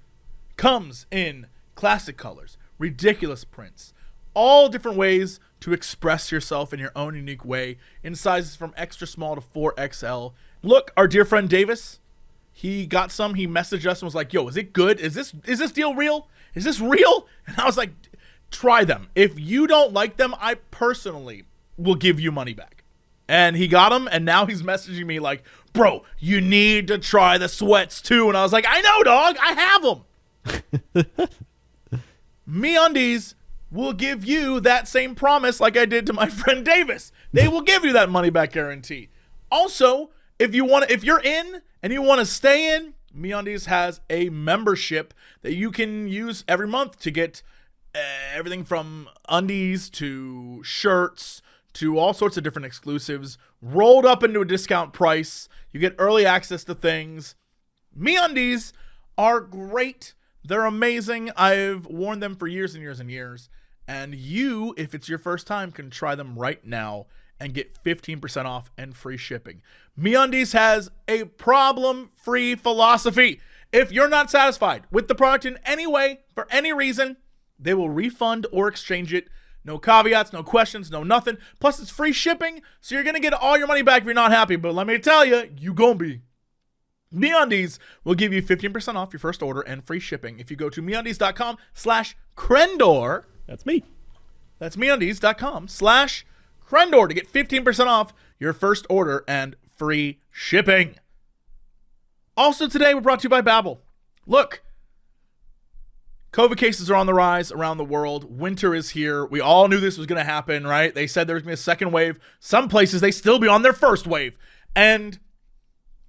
comes in classic colors, ridiculous prints, all different ways to express yourself in your own unique way, in sizes from extra small to 4XL. Look, our dear friend Davis, he got some. He messaged us and was like, yo, is it good? Is this deal real? Is this real? And I was like, try them. If you don't like them, I personally will give you money back. And he got them, and now he's messaging me like, bro, you need to try the sweats too. And I was like, I know, dog. I have them. MeUndies will give you that same promise like I did to my friend Davis. They will give you that money back guarantee. Also, if you're in and you want to stay in, MeUndies has a membership that you can use every month to get everything from undies to shirts to all sorts of different exclusives rolled up into a discount price. You get early access to things. MeUndies are great. They're amazing. I've worn them for years and years and years. And you, if it's your first time, can try them right now and get 15% off and free shipping. MeUndies has a problem-free philosophy. If you're not satisfied with the product in any way, for any reason, they will refund or exchange it. No caveats, no questions, no nothing. Plus, it's free shipping, so you're going to get all your money back if you're not happy. But let me tell you, you gon' be. MeUndies will give you 15% off your first order and free shipping if you go to MeUndies.com/Crendor. That's me. That's MeUndies.com/Crendor to get 15% off your first order and free shipping. Also today, we're brought to you by Babbel. Look, COVID cases are on the rise around the world. Winter is here. We all knew this was going to happen, right? They said there was going to be a second wave. Some places, they still be on their first wave. And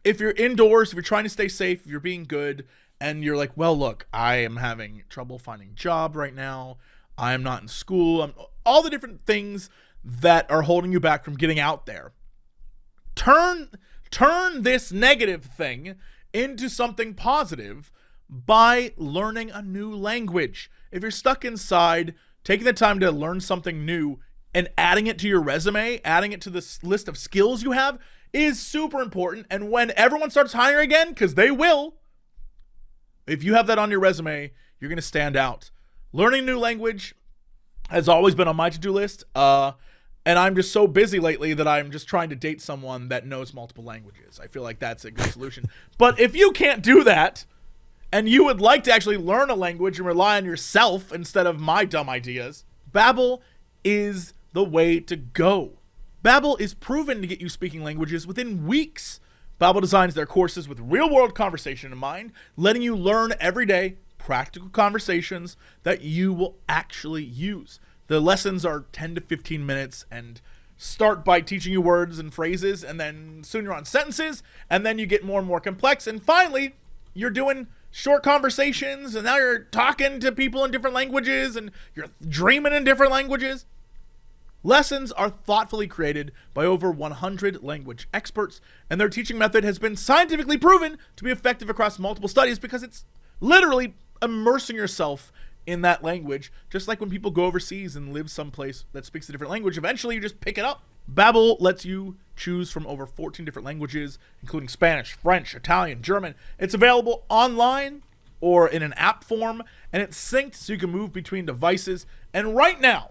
if you're indoors, if you're trying to stay safe, if you're being good, and you're like, well, look, I am having trouble finding a job right now. I am not in school. All the different things that are holding you back from getting out there. Turn this negative thing into something positive by learning a new language. If you're stuck inside, taking the time to learn something new and adding it to your resume, adding it to the list of skills you have is super important. And when everyone starts hiring again, because they will, if you have that on your resume, you're going to stand out. Learning a new language has always been on my to-do list. And I'm just so busy lately that I'm just trying to date someone that knows multiple languages. I feel like that's a good solution. But if you can't do that, and you would like to actually learn a language and rely on yourself instead of my dumb ideas, Babbel is the way to go. Babbel is proven to get you speaking languages within weeks. Babbel designs their courses with real-world conversation in mind, letting you learn everyday practical conversations that you will actually use. The lessons are 10 to 15 minutes and start by teaching you words and phrases, and then soon you're on sentences, and then you get more and more complex, and finally, you're doing short conversations, and now you're talking to people in different languages, and you're dreaming in different languages. Lessons are thoughtfully created by over 100 language experts, and their teaching method has been scientifically proven to be effective across multiple studies because it's literally immersing yourself in that language. Just like when people go overseas and live someplace that speaks a different language, eventually you just pick it up. Babbel lets you choose from over 14 different languages, including Spanish, French, Italian, German. It's available online or in an app form, and it's synced so you can move between devices. And right now,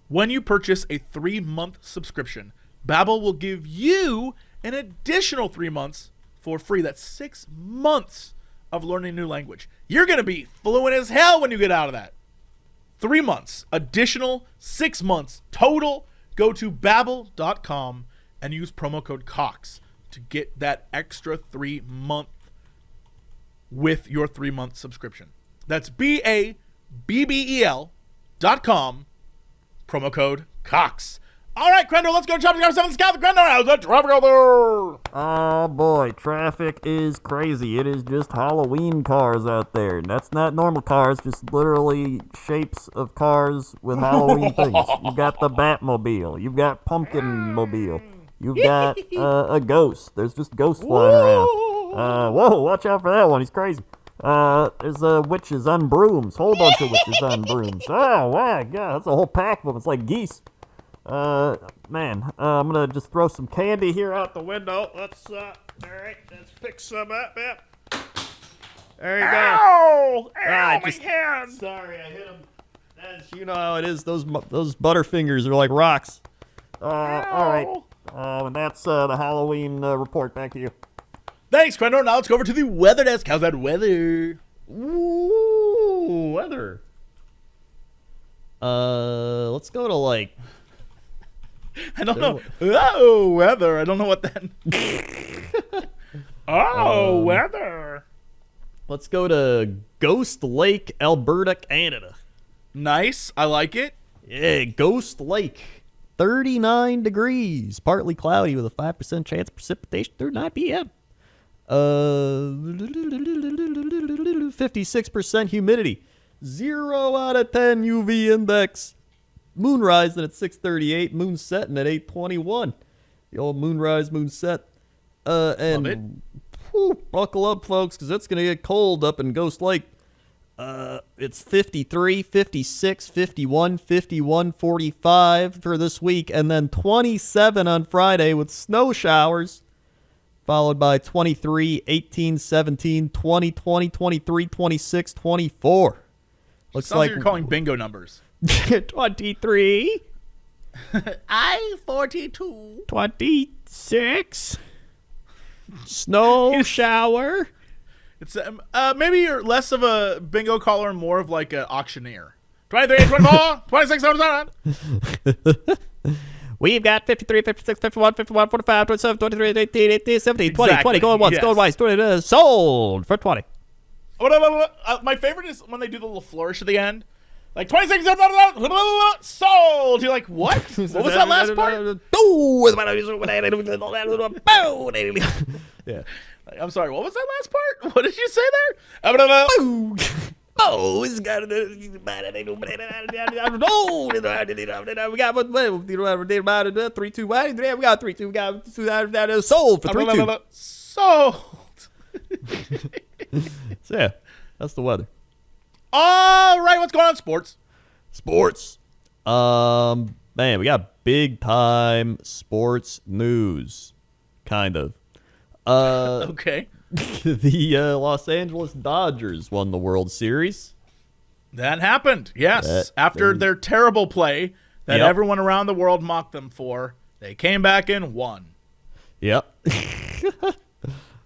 when you purchase a 3-month subscription, Babbel will give you an additional 3 months for free. That's 6 months of learning a new language. You're going to be fluent as hell when you get out of that. 3 months, additional 6 months total. Go to Babbel.com and use promo code COX to get that extra 3-month with your 3-month subscription. That's BABBEL.com, promo code COX. All right, Crendor, let's go to Chapter 7 Scout the Crendor. How's that traffic out there? Oh boy, traffic is crazy. It is just Halloween cars out there. That's not normal cars, just literally shapes of cars with Halloween things. You've got the Batmobile. You've got Pumpkin Mobile. You've got a ghost. There's just ghosts flying around. Whoa, watch out for that one. He's crazy. There's witches on brooms. Whole bunch of witches on brooms. Oh, my God. That's a whole pack of them. It's like geese. Man, I'm gonna just throw some candy here out the window. Let's, alright, let's pick some up. Yep. There you go. Ow! Ow, Ah, my hand! Sorry, I hit him. As you know how it is, those Butterfingers are like rocks. Alright. And that's the Halloween report. Back to you. Thanks, Crendor. Now let's go over to the weather desk. How's that weather? Ooh, weather. Let's go to like. I don't know. Oh, weather. I don't know what that. Oh, weather. Let's go to Ghost Lake, Alberta, Canada. Nice. I like it. Yeah, Ghost Lake. 39 degrees. Partly cloudy with a 5% chance of precipitation through 9 p.m. 56% humidity. 0 out of 10 UV index. Moon rising at 6:38. Moon setting at 8:21. The old moonrise, moon set. And Love it. whew, buckle up, folks, because it's going to get cold up in Ghost Lake. It's 53, 56, 51, 51, 45 for this week, and then 27 on Friday with snow showers, followed by 23, 18, 17, 20, 20, 23, 26, 24. Looks Sounds like you're calling bingo numbers. 23, I 42. 26, snow shower. It's maybe you're less of a bingo caller and more of like an auctioneer. 23, 24, 26, 27. We've got 53, 56, 51, 51, 45, 27, 23, 18, 18, 17, 20, Exactly, 20, going once, yes. going twice, 20, sold for 20. My favorite is when they do the little flourish at the end. Like 26, sold. You're like, what? What was that last part? Yeah. I'm sorry, what was that last part? What did you say there? Oh, it's got we got 3, 2, 1. We got 3, 2. We got 2 sold for 3, 2. Sold. So yeah, that's the weather. All right, what's going on, sports? Man, we got big time sports news, kind of. Okay. The Los Angeles Dodgers won the World Series. That happened, yes. After their terrible play that Yep. everyone around the world mocked them for, they came back and won. Yep.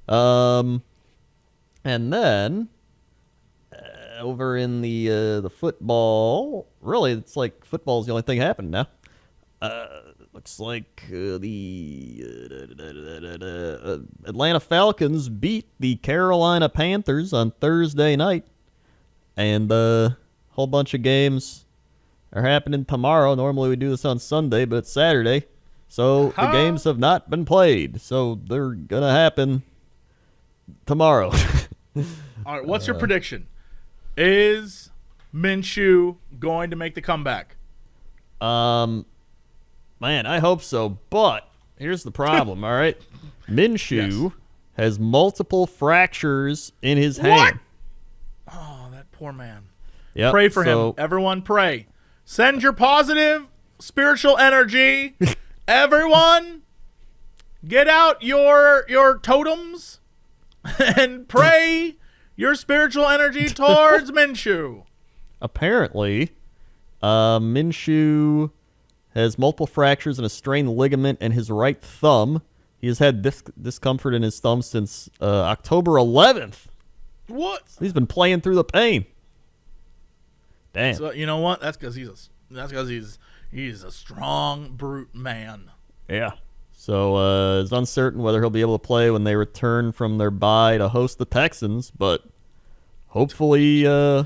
And then over in the football, really, it's like football's the only thing happening now. Looks like the Atlanta Falcons beat the Carolina Panthers on Thursday night, and a whole bunch of games are happening tomorrow. Normally we do this on Sunday, but it's Saturday, so the games have not been played, so they're gonna happen tomorrow. All right, what's your prediction? Is Minshew going to make the comeback? Man, I hope so, but here's the problem, all right? Minshew has multiple fractures in his hand. Oh, that poor man. Yep, Pray for him. Everyone pray. Send your positive spiritual energy. Everyone, get out your totems and pray your spiritual energy towards Minshew. Apparently, Minshew has multiple fractures and a strained ligament in his right thumb. He has had discomfort in his thumb since October 11th. What? He's been playing through the pain. Damn. So you know what? That's because he's a strong brute man. Yeah. So it's uncertain whether he'll be able to play when they return from their bye to host the Texans, but hopefully he does.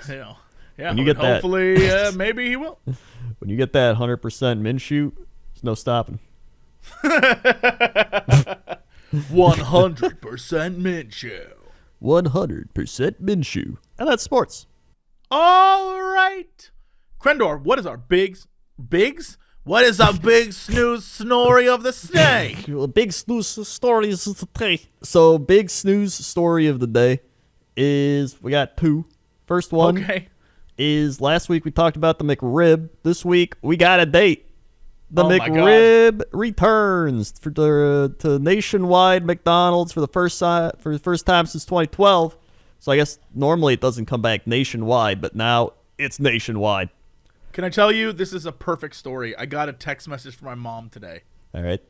Yeah, When you get that- hopefully maybe he will. When you get that 100% Minshew, there's no stopping. 100% Minshew. 100% Minshew. And that's sports. All right. Crendor, what is our bigs? What is our big snooze snory of the day? Big snooze stories of the day. So, big snooze story of the day is we got two. First one is last week we talked about the McRib. This week we got a date. The McRib returns to nationwide McDonald's for the first time since 2012. So I guess normally it doesn't come back nationwide, but now it's nationwide. Can I tell you, this is a perfect story. I got a text message from my mom today. All right.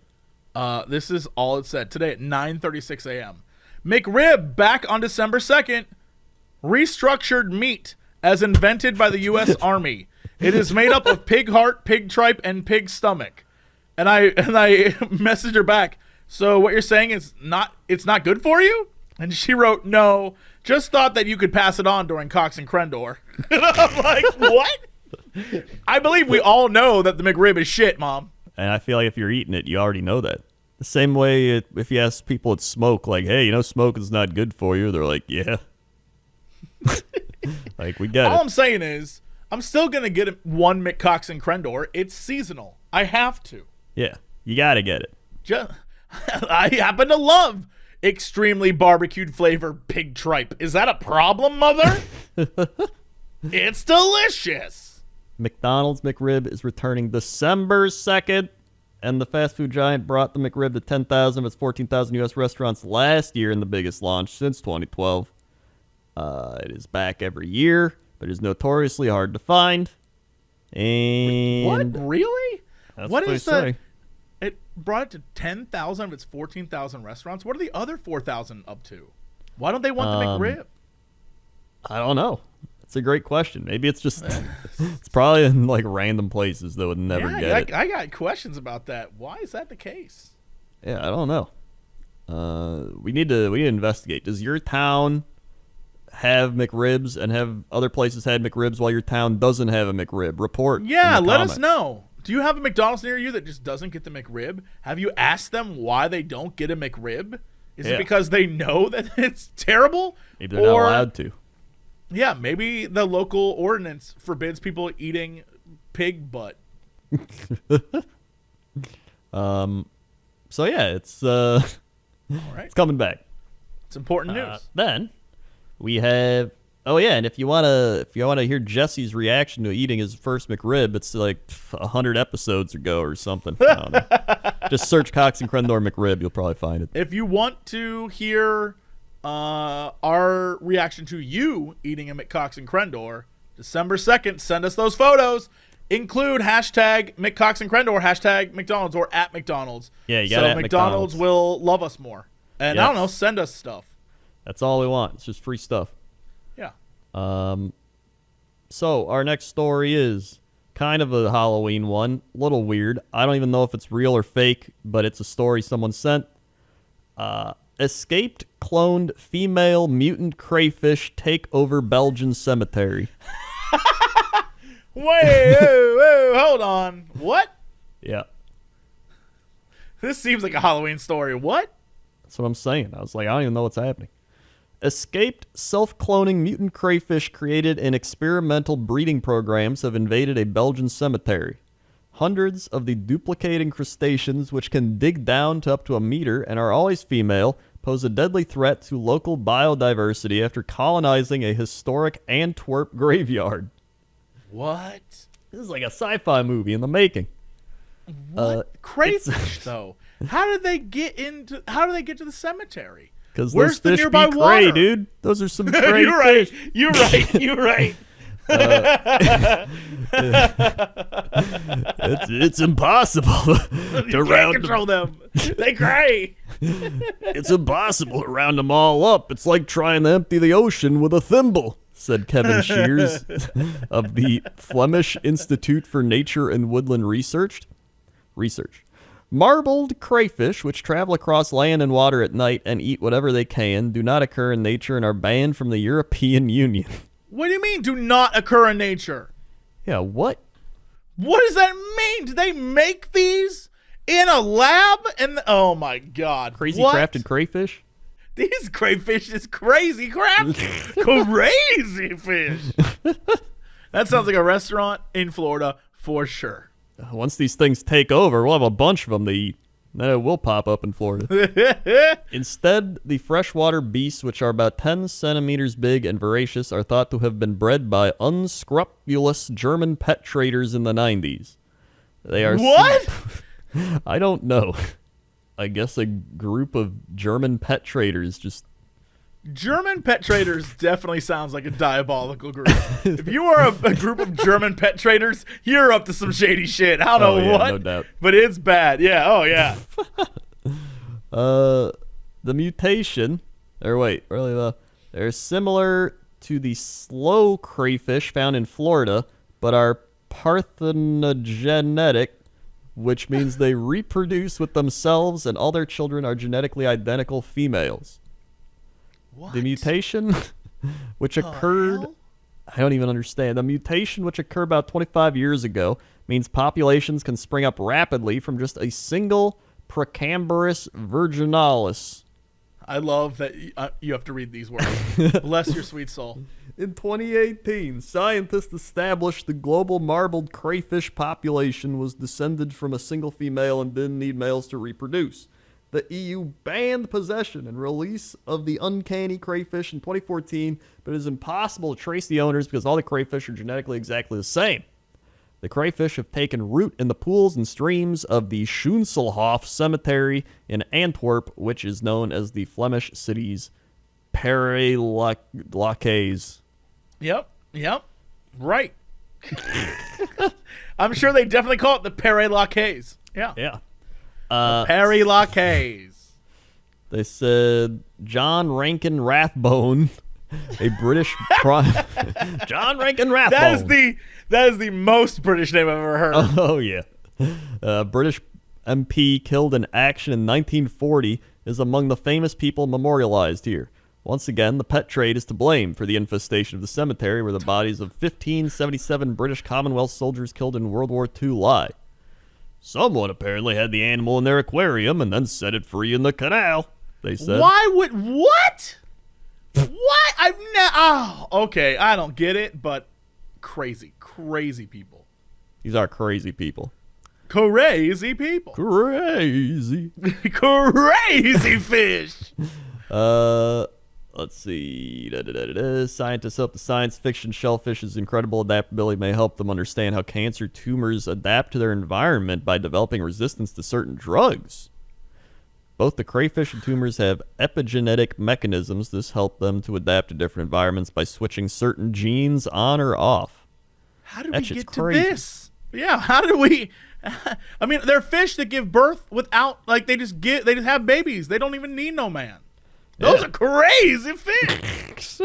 This is all it said today at 9:36 a.m. McRib back on December 2nd. Restructured meat as invented by the U.S. Army. It is made up of pig heart, pig tripe, and pig stomach. And I messaged her back. So what you're saying is it's not good for you? And she wrote, no, just thought that you could pass it on during Cox and Crendor. And I'm like, what? I believe we all know that the McRib is shit, Mom. And I feel like if you're eating it, you already know that. The same way if you ask people that smoke, like, hey, smoke is not good for you, they're like, yeah. Like, we get it. All I'm saying is, I'm still going to get one McCox and Crendor. It's seasonal. I have to. Yeah, you got to get it. I happen to love extremely barbecued flavored pig tripe. Is that a problem, Mother? It's delicious. McDonald's McRib is returning December 2nd, and the fast food giant brought the McRib to 10,000 of its 14,000 U.S. restaurants last year in the biggest launch since 2012. It is back every year, but it is notoriously hard to find. And what? Really? That's what what is they the? say. It brought it to 10,000 of its 14,000 restaurants. What are the other 4,000 up to? Why don't they want the McRib? I don't know. That's a great question. Maybe it's just it's probably in like random places that would never get it. I got questions about that. Why is that the case? Yeah, I don't know. We need to investigate. Does your town have McRibs and have other places had McRibs while your town doesn't have a McRib? Report. Yeah, in the let comments. us know. Do you have a McDonald's near you that just doesn't get the McRib? Have you asked them why they don't get a McRib? Is it because they know that it's terrible? Maybe they're not allowed to. Yeah, maybe the local ordinance forbids people eating pig butt. So yeah, it's All right. it's coming back. It's important news. Then we have and if you wanna hear Jesse's reaction to eating his first McRib, it's like 100 episodes ago or something. I don't know. Just search Cox and Crendor McRib, you'll probably find it. If you want to hear our reaction to you eating a McCox and Crendor, December 2nd, send us those photos. Include hashtag McCox and Crendor, hashtag McDonald's, or at McDonald's. Yeah, you got so at McDonald's will love us more. And I don't know, send us stuff. That's all we want. It's just free stuff. Yeah. So our next story is kind of a Halloween one. A little weird. I don't even know if it's real or fake, but it's a story someone sent. Escaped cloned female mutant crayfish take over Belgian cemetery. Whoa, hold on. What? Yeah. This seems like a Halloween story. What? That's what I'm saying. I was like, I don't even know what's happening. Escaped self-cloning mutant crayfish created in experimental breeding programs have invaded a Belgian cemetery. Hundreds of the duplicating crustaceans, which can dig down to up to a meter and are always female, pose a deadly threat to local biodiversity after colonizing a historic Antwerp graveyard. What? This is like a sci-fi movie in the making. What? Crayfish, though. How did they get to the cemetery? Because Where's those the fish nearby be cray, water? dude. Those are some cray You're right. fish. You're right. It's impossible to You can't control them. They cray. It's impossible to round them all up. It's like trying to empty the ocean with a thimble, said Kevin Shears of the Flemish Institute for Nature and Woodland Research. Marbled crayfish, which travel across land and water at night and eat whatever they can, do not occur in nature and are banned from the European Union. What do you mean do not occur in nature? Yeah, what? What does that mean? Do they make these in a lab? And oh my God. Crazy what? crafted crayfish? These crayfish is crazy crap. Crazy fish. That sounds like a restaurant in Florida for sure. Once these things take over, we'll have a bunch of them to eat. Then it will pop up in Florida. Instead, the freshwater beasts, which are about 10 centimeters big and voracious, are thought to have been bred by unscrupulous German pet traders in the 90s. They are What? I don't know. I guess a group of German pet traders just... German pet traders definitely sounds like a diabolical group. If you are a group of German pet traders, you're up to some shady shit. I don't know what, no doubt. but it's bad. Yeah, oh yeah. The mutation, they're similar to the slow crayfish found in Florida, but are parthenogenetic, which means they reproduce with themselves and all their children are genetically identical females. What? The mutation, which occurred, hell? I don't even understand. The mutation, which occurred about 25 years ago, means populations can spring up rapidly from just a single Procambarus virginalis. I love that you have to read these words. Bless your sweet soul. In 2018, scientists established the global marbled crayfish population was descended from a single female and didn't need males to reproduce. The EU banned possession and release of the uncanny crayfish in 2014, but it is impossible to trace the owners because all the crayfish are genetically exactly the same. The crayfish have taken root in the pools and streams of the Schoenselhof Cemetery in Antwerp, which is known as the Flemish city's Père Lachaise. Yep, right. I'm sure they definitely call it the Père Lachaise. Yeah. Yeah. Père Lachaise. They said John Rankin Rathbone, a British John Rankin Rathbone. That is the most British name I've ever heard. Oh yeah, British MP killed in action in 1940 is among the famous people memorialized here. Once again, the pet trade is to blame for the infestation of the cemetery where the bodies of 1577 British Commonwealth soldiers killed in World War II lie. Someone apparently had the animal in their aquarium and then set it free in the canal, they said. Why would... What? What? Okay, I don't get it, but crazy people. These are crazy people. Crazy people. Crazy. Crazy fish. Let's see. Scientists hope the science fiction shellfish's incredible adaptability may help them understand how cancer tumors adapt to their environment by developing resistance to certain drugs. Both the crayfish and tumors have epigenetic mechanisms. This helps them to adapt to different environments by switching certain genes on or off. How did we get to this? Yeah, how did we... I mean, they're fish that give birth without... Like, they just have babies. They don't even need no man. Those are crazy fish.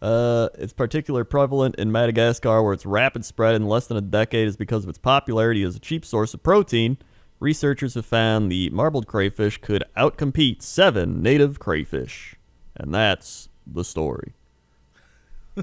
It's particularly prevalent in Madagascar, where its rapid spread in less than a decade is because of its popularity as a cheap source of protein. Researchers have found the marbled crayfish could outcompete 7 native crayfish. And that's the story. I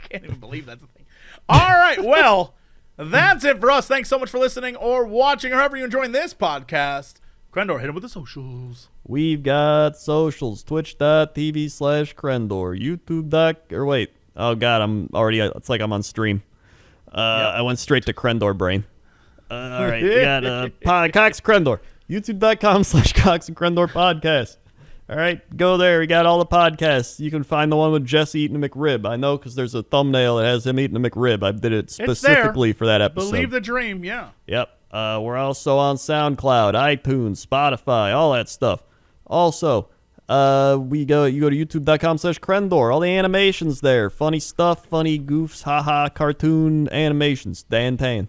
can't even believe that's a thing. All right, well, that's it for us. Thanks so much for listening or watching or however you're enjoying this podcast. Crendor, hit him with the socials. We've got socials, twitch.tv/Crendor, oh God, it's like I'm on stream. I went straight to Crendor brain. All right, we got Cox Crendor, youtube.com/Cox and Crendor podcast. All right, go there. We got all the podcasts. You can find the one with Jesse eating a McRib. I know because there's a thumbnail that has him eating a McRib. I did it specifically for that episode. Believe the dream, yeah. Yep. We're also on SoundCloud, iTunes, Spotify, all that stuff. Also, you go to youtube.com/Crendor. All the animations there. Funny stuff, funny goofs, haha, cartoon animations. Dan Tan.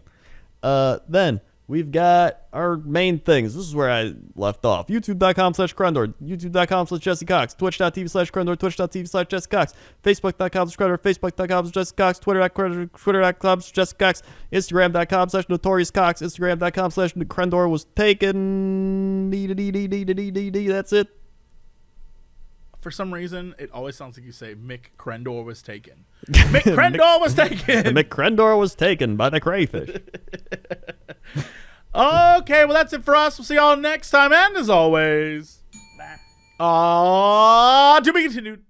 Then we've got our main things. This is where I left off. YouTube.com/Crendor, YouTube.com/Jesse Cox, Twitch.tv/Crendor, Twitch.tv/Jesse Cox, Facebook.com/Crendor, Facebook.com/Jesse Cox, Twitter.Crendor, Twitter.com/Jesse Cox, Instagram.com/Notorious Cox, Instagram.com/Crendor was taken. That's it. For some reason, it always sounds like you say Mick Crendor was taken. Mick Crendor was taken. Mick Crendor was taken by the crayfish. Okay, well, that's it for us. We'll see y'all next time. And as always, to be continued.